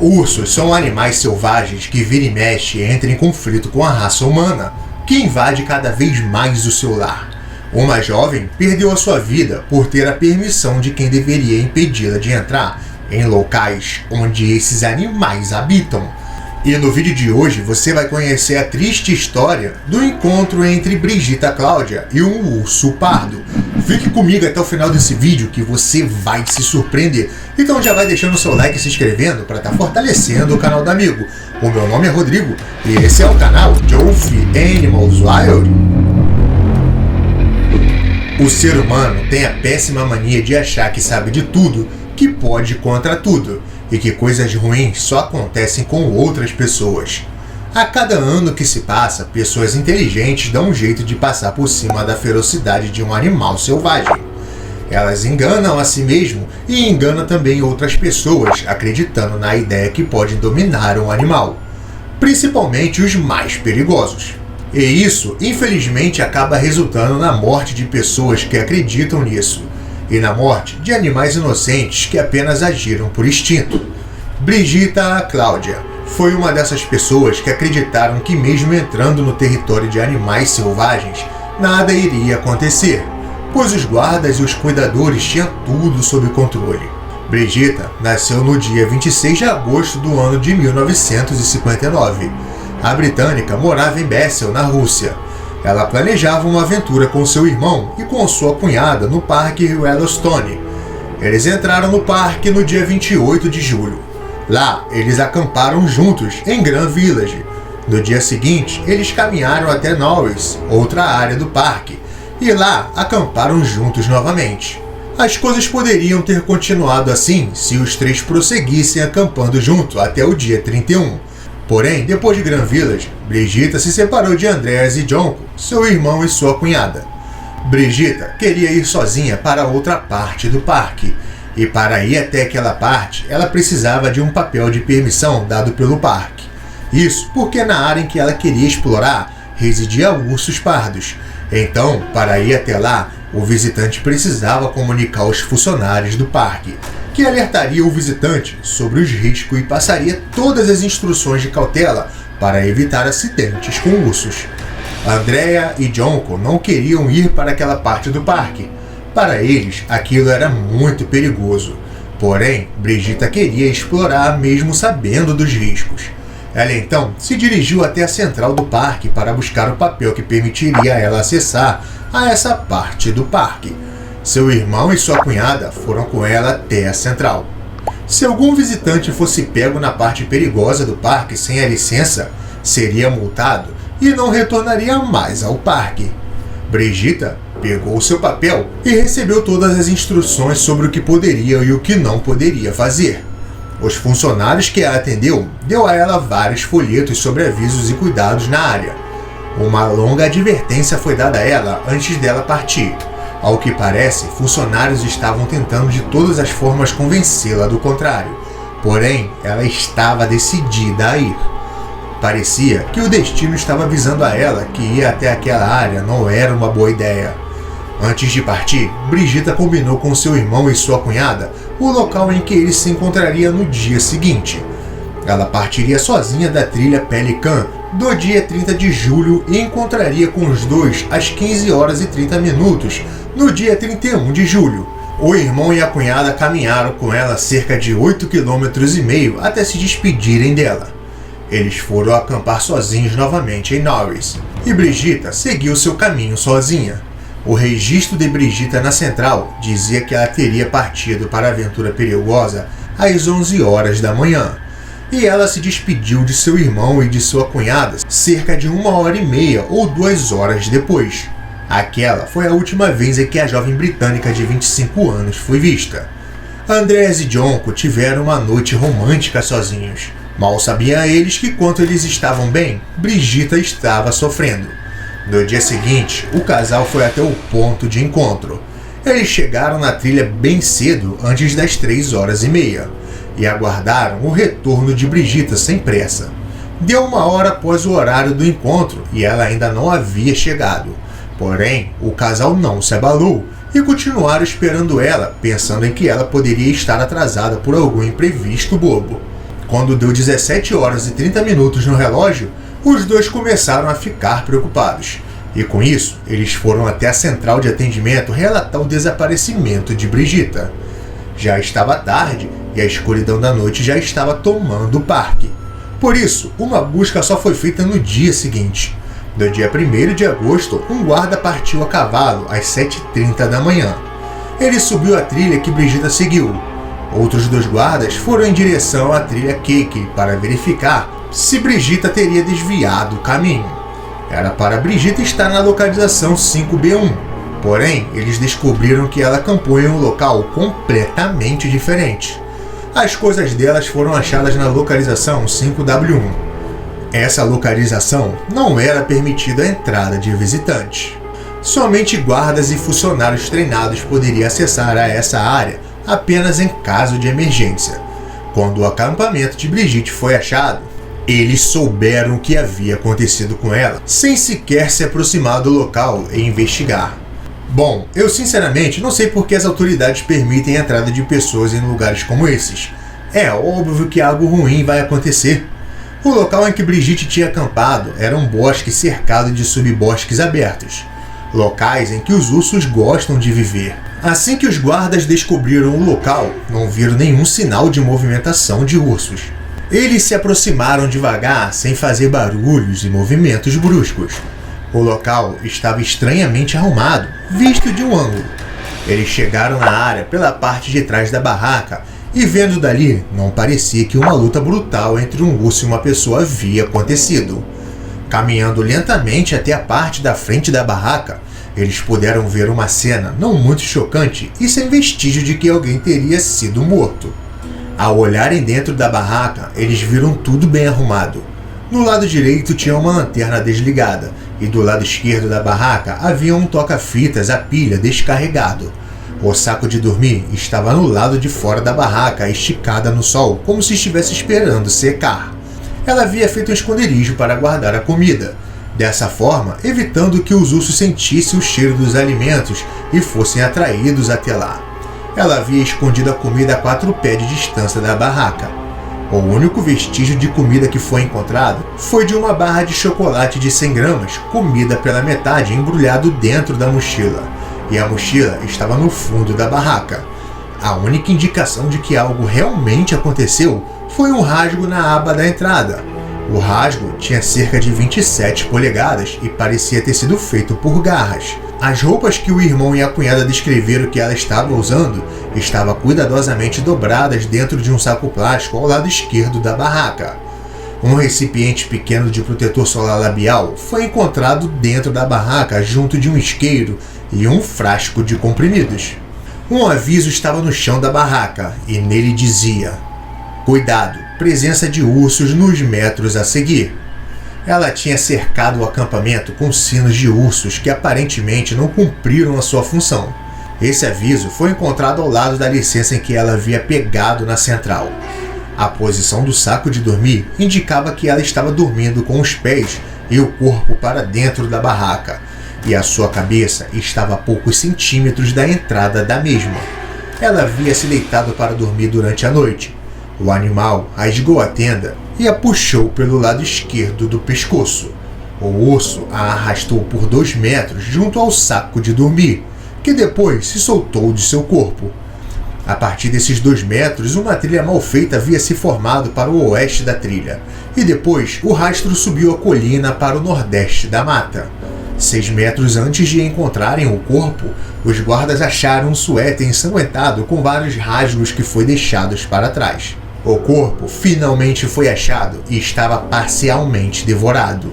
Ursos são animais selvagens que vira e mexe entram em conflito com a raça humana, que invade cada vez mais o seu lar. Uma jovem perdeu a sua vida por ter a permissão de quem deveria impedi-la de entrar em locais onde esses animais habitam. E no vídeo de hoje você vai conhecer a triste história do encontro entre Brigitta Cláudia e um urso pardo. Fique comigo até o final desse vídeo que você vai se surpreender. Então já vai deixando o seu like e se inscrevendo para estar fortalecendo o canal do amigo. O meu nome é Rodrigo e esse é o canal Geoffrey Animals Wild. O ser humano tem a péssima mania de achar que sabe de tudo, que pode contra tudo, e que coisas ruins só acontecem com outras pessoas. A cada ano que se passa, pessoas inteligentes dão um jeito de passar por cima da ferocidade de um animal selvagem. Elas enganam a si mesmo e enganam também outras pessoas, acreditando na ideia que podem dominar um animal, principalmente os mais perigosos. E isso, infelizmente, acaba resultando na morte de pessoas que acreditam nisso, e na morte de animais inocentes que apenas agiram por instinto. Brigitta Cláudia foi uma dessas pessoas que acreditaram que mesmo entrando no território de animais selvagens, nada iria acontecer, pois os guardas e os cuidadores tinham tudo sob controle. Brigitta nasceu no dia 26 de agosto do ano de 1959. A britânica morava em Bessel, na Rússia. Ela planejava uma aventura com seu irmão e com sua cunhada no Parque Yellowstone. Eles entraram no parque no dia 28 de julho. Lá, eles acamparam juntos em Grand Village. No dia seguinte, eles caminharam até Norris, outra área do parque, e lá acamparam juntos novamente. As coisas poderiam ter continuado assim se os três prosseguissem acampando junto até o dia 31. Porém, depois de Grand Village, Brigitta se separou de Andreas e Jonko, seu irmão e sua cunhada. Brigitta queria ir sozinha para outra parte do parque, e para ir até aquela parte, ela precisava de um papel de permissão dado pelo parque. Isso porque na área em que ela queria explorar, residia ursos pardos. Então, para ir até lá, o visitante precisava comunicar aos funcionários do parque, que alertaria o visitante sobre os riscos e passaria todas as instruções de cautela para evitar acidentes com ursos. Andrea e Jonko não queriam ir para aquela parte do parque. Para eles, aquilo era muito perigoso. Porém, Brigitta queria explorar mesmo sabendo dos riscos. Ela então se dirigiu até a central do parque para buscar o papel que permitiria a ela acessar a essa parte do parque. Seu irmão e sua cunhada foram com ela até a central. Se algum visitante fosse pego na parte perigosa do parque sem a licença, seria multado e não retornaria mais ao parque. Brigitta pegou seu papel e recebeu todas as instruções sobre o que poderia e o que não poderia fazer. Os funcionários que a atendeu deu a ela vários folhetos sobre avisos e cuidados na área. Uma longa advertência foi dada a ela antes dela partir. Ao que parece, funcionários estavam tentando de todas as formas convencê-la do contrário. Porém, ela estava decidida a ir. Parecia que o destino estava avisando a ela que ir até aquela área não era uma boa ideia. Antes de partir, Brigitta combinou com seu irmão e sua cunhada o local em que ele se encontraria no dia seguinte. Ela partiria sozinha da trilha Pelican do dia 30 de julho e encontraria com os dois às 15 horas e 30 minutos no dia 31 de julho. O irmão e a cunhada caminharam com ela cerca de 8,5 km até se despedirem dela. Eles foram acampar sozinhos novamente em Norris, e Brigitta seguiu seu caminho sozinha. O registro de Brigitta na central dizia que ela teria partido para a aventura perigosa às 11 horas da manhã. E ela se despediu de seu irmão e de sua cunhada cerca de 1h30 ou 2 horas depois. Aquela foi a última vez em que a jovem britânica de 25 anos foi vista. Andreas e Jonko tiveram uma noite romântica sozinhos. Mal sabiam eles que, enquanto eles estavam bem, Brigitta estava sofrendo. No dia seguinte, o casal foi até o ponto de encontro. Eles chegaram na trilha bem cedo, antes das 3h30, e aguardaram o retorno de Brigitta sem pressa. Deu 1 hora após o horário do encontro e ela ainda não havia chegado. Porém, o casal não se abalou e continuaram esperando ela, pensando em que ela poderia estar atrasada por algum imprevisto bobo. Quando deu 17 horas e 30 minutos no relógio, os dois começaram a ficar preocupados. E com isso, eles foram até a central de atendimento relatar o desaparecimento de Brigitta. Já estava tarde e a escuridão da noite já estava tomando o parque. Por isso, uma busca só foi feita no dia seguinte. No dia 1º de agosto, um guarda partiu a cavalo às 7h30 da manhã. Ele subiu a trilha que Brigitta seguiu. Outros 2 guardas foram em direção à trilha Cake para verificar se Brigitta teria desviado o caminho. Era para Brigitta estar na localização 5B1, porém eles descobriram que ela acampou em um local completamente diferente. As coisas delas foram achadas na localização 5W1. Essa localização não era permitida a entrada de visitantes. Somente guardas e funcionários treinados poderiam acessar a essa área apenas em caso de emergência. Quando o acampamento de Brigitte foi achado, eles souberam o que havia acontecido com ela, sem sequer se aproximar do local e investigar. Bom, eu sinceramente não sei por que as autoridades permitem a entrada de pessoas em lugares como esses. É óbvio que algo ruim vai acontecer. O local em que Brigitte tinha acampado era um bosque cercado de subbosques abertos, locais em que os ursos gostam de viver. Assim que os guardas descobriram o local, não viram nenhum sinal de movimentação de ursos. Eles se aproximaram devagar, sem fazer barulhos e movimentos bruscos. O local estava estranhamente arrumado, visto de um ângulo. Eles chegaram na área pela parte de trás da barraca e, vendo dali, não parecia que uma luta brutal entre um urso e uma pessoa havia acontecido. Caminhando lentamente até a parte da frente da barraca, eles puderam ver uma cena não muito chocante e sem vestígio de que alguém teria sido morto. Ao olharem dentro da barraca, eles viram tudo bem arrumado. No lado direito tinha uma lanterna desligada e do lado esquerdo da barraca havia um toca-fitas a pilha descarregado. O saco de dormir estava no lado de fora da barraca, esticada no sol, como se estivesse esperando secar. Ela havia feito um esconderijo para guardar a comida, dessa forma evitando que os ursos sentissem o cheiro dos alimentos e fossem atraídos até lá. Ela havia escondido a comida a 4 pés de distância da barraca. O único vestígio de comida que foi encontrado foi de uma barra de chocolate de 100 gramas, comida pela metade, embrulhado dentro da mochila. E a mochila estava no fundo da barraca. A única indicação de que algo realmente aconteceu foi um rasgo na aba da entrada. O rasgo tinha cerca de 27 polegadas e parecia ter sido feito por garras. As roupas que o irmão e a cunhada descreveram que ela estava usando estavam cuidadosamente dobradas dentro de um saco plástico ao lado esquerdo da barraca. Um recipiente pequeno de protetor solar labial foi encontrado dentro da barraca junto de um isqueiro e um frasco de comprimidos. Um aviso estava no chão da barraca e nele dizia: "Cuidado, presença de ursos nos metros a seguir." Ela tinha cercado o acampamento com sinos de ursos que aparentemente não cumpriram a sua função. Esse aviso foi encontrado ao lado da licença em que ela havia pegado na central. A posição do saco de dormir indicava que ela estava dormindo com os pés e o corpo para dentro da barraca, e a sua cabeça estava a poucos centímetros da entrada da mesma. Ela havia se deitado para dormir durante a noite. O animal rasgou a tenda e a puxou pelo lado esquerdo do pescoço. O urso a arrastou por 2 metros junto ao saco de dormir, que depois se soltou de seu corpo. A partir desses 2 metros, uma trilha mal feita havia se formado para o oeste da trilha, e depois o rastro subiu a colina para o nordeste da mata. 6 metros antes de encontrarem o corpo, os guardas acharam um suéter ensanguentado com vários rasgos que foi deixados para trás. O corpo finalmente foi achado e estava parcialmente devorado.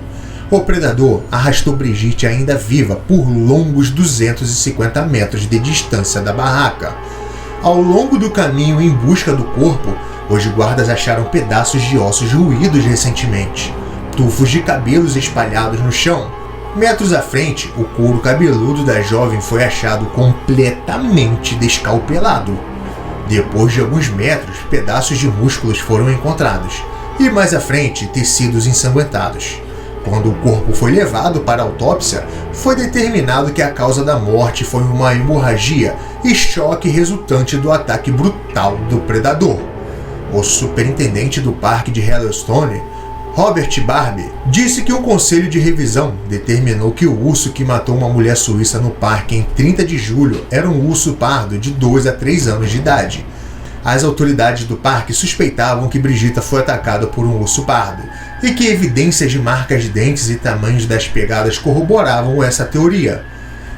O predador arrastou Brigitte ainda viva por longos 250 metros de distância da barraca. Ao longo do caminho em busca do corpo, os guardas acharam pedaços de ossos roídos recentemente, tufos de cabelos espalhados no chão. Metros à frente, o couro cabeludo da jovem foi achado completamente descalpelado. Depois de alguns metros, pedaços de músculos foram encontrados, e mais à frente, tecidos ensanguentados. Quando o corpo foi levado para a autópsia, foi determinado que a causa da morte foi uma hemorragia e choque resultante do ataque brutal do predador. o superintendente do parque de Yellowstone, Robert Barbee, disse que o conselho de revisão determinou que o urso que matou uma mulher suíça no parque em 30 de julho era um urso pardo de 2 a 3 anos de idade. As autoridades do parque suspeitavam que Brigitta foi atacada por um urso pardo e que evidências de marcas de dentes e tamanhos das pegadas corroboravam essa teoria.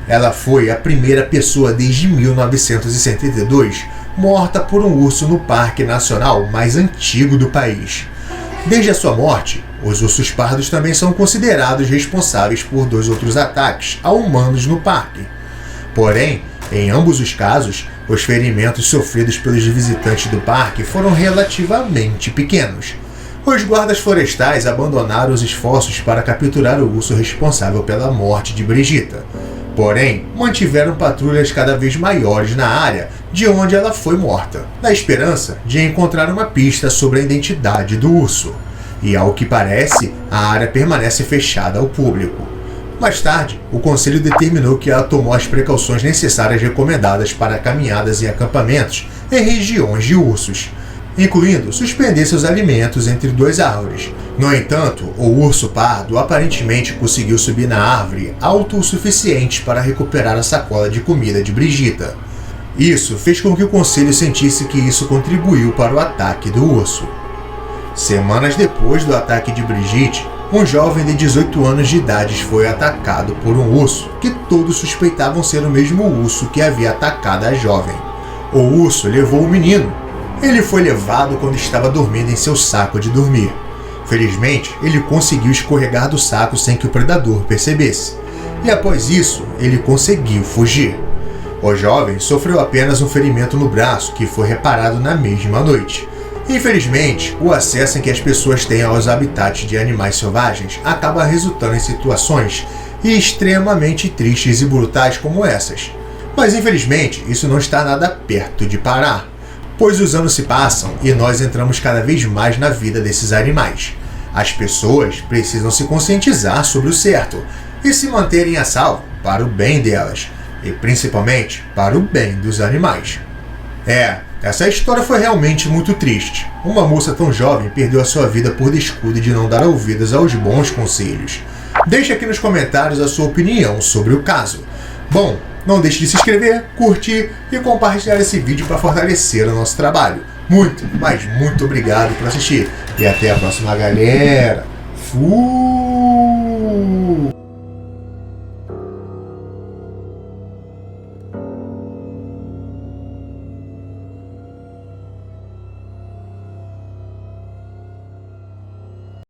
Ela foi a primeira pessoa desde 1972 morta por um urso no Parque Nacional mais antigo do país. Desde a sua morte, os ursos pardos também são considerados responsáveis por 2 outros ataques a humanos no parque. Porém, em ambos os casos, os ferimentos sofridos pelos visitantes do parque foram relativamente pequenos. Os guardas florestais abandonaram os esforços para capturar o urso responsável pela morte de Brigitta. Porém, mantiveram patrulhas cada vez maiores na área de onde ela foi morta, na esperança de encontrar uma pista sobre a identidade do urso. E, ao que parece, a área permanece fechada ao público. Mais tarde, o conselho determinou que ela tomou as precauções necessárias recomendadas para caminhadas e acampamentos em regiões de ursos, incluindo suspender seus alimentos entre 2 árvores. No entanto, o urso pardo aparentemente conseguiu subir na árvore alto o suficiente para recuperar a sacola de comida de Brigitta. Isso fez com que o conselho sentisse que isso contribuiu para o ataque do urso. Semanas depois do ataque de Brigitte, um jovem de 18 anos de idade foi atacado por um urso que todos suspeitavam ser o mesmo urso que havia atacado a jovem. O urso levou o menino. Ele foi levado quando estava dormindo em seu saco de dormir. Felizmente, ele conseguiu escorregar do saco sem que o predador percebesse. E após isso, ele conseguiu fugir. O jovem sofreu apenas um ferimento no braço que foi reparado na mesma noite. Infelizmente, o acesso em que as pessoas têm aos habitats de animais selvagens acaba resultando em situações extremamente tristes e brutais como essas. Mas infelizmente, isso não está nada perto de parar, pois os anos se passam e nós entramos cada vez mais na vida desses animais. As pessoas precisam se conscientizar sobre o certo e se manterem a salvo para o bem delas e principalmente para o bem dos animais. Essa história foi realmente muito triste. Uma moça tão jovem perdeu a sua vida por descuido de não dar ouvidos aos bons conselhos. Deixe aqui nos comentários a sua opinião sobre o caso. Bom, não deixe de se inscrever, curtir e compartilhar esse vídeo para fortalecer o nosso trabalho. Muito, mas muito obrigado por assistir. E até a próxima, galera. Fui!